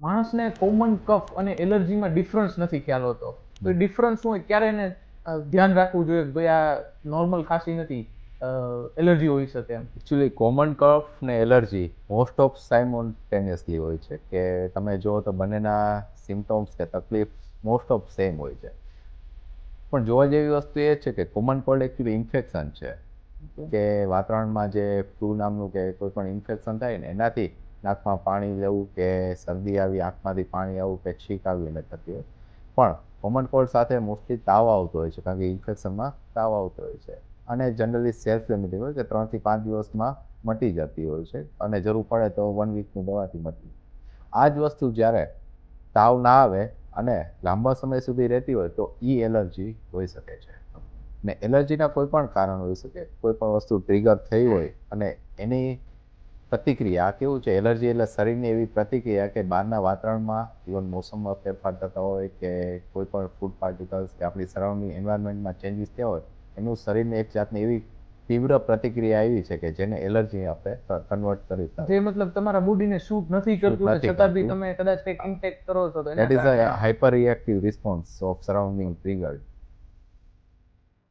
માણસને કોમન કફ અને એલર્જીમાં ડિફરન્સ નથી ખ્યાલ હોતો. તો ડિફરન્સ શું હોય, ક્યારે એને ધ્યાન રાખવું જોઈએ કે ભાઈ આ નોર્મલ ખાંસી નથી, એલર્જી હોઈ શકે એમ? એકચ્યુઅલી કોમન કફ ને એલર્જી મોસ્ટ ઓફ સાઇમોલ્ટેનિયસલી હોય છે, કે તમે જો તો બંનેના સિમ્ટમ્સ કે તકલીફ મોસ્ટ ઓફ સેમ હોય છે. પણ જોવા જેવી વસ્તુ એ છે કે કોમન કોલ્ડ એકચ્યુઅલી ઇન્ફેક્શન છે, કે વાતાવરણમાં જે ફ્લૂ નામનું કે કોઈ પણ ઇન્ફેક્શન થાય ને એનાથી નાકમાં પાણી લેવું કે શરદી આવી, આંખમાંથી પાણી આવવું કે છીંક આવી એને થતી હોય. પણ કોમન કોલ્ડ સાથે મોસ્ટલી તાવ આવતો હોય છે, કારણ કે ઇન્ફેક્શનમાં તાવ આવતો હોય છે. અને જનરલી સેલ્ફ લિમિટેડ હોય કે 3 થી 5 દિવસમાં મટી જતી હોય છે, અને જરૂર પડે તો 1 વીકની દવાથી મટી. આ જ વસ્તુ જ્યારે તાવ ના આવે અને લાંબા સમય સુધી રહેતી હોય તો એલર્જી હોઈ શકે છે. ને એલર્જીના કોઈ પણ કારણ હોઈ શકે, કોઈ પણ વસ્તુ ટ્રિગર થઈ હોય અને એની પ્રતિક્રિયા કેવું છે, એલર્જી એટલે શરીરની એવી પ્રતિક્રિયા કે બહારના વાતાવરણમાં ઇવન મોસમમાં ફેરફાર થતા હોય કે કોઈ પણ ફૂડ પાર્ટિકલ્સ કે આપણી સરાઉન્ડિંગ એન્વાયરમેન્ટમાં ચેન્જીસ થયા હોય, એનું શરીરને એક જાતની એવી તીવ્ર પ્રતિક્રિયા આવી છે કે જેને એલર્જી આપણે કન્વર્ટ કરી જે મતલબ તમારા બોડીને શૂટ નથી કરતું ને છતાં બી તમે કદાચ કંઈક ઇન્ટેક કરો છો તો that is a hyper reactive response of surrounding trigger.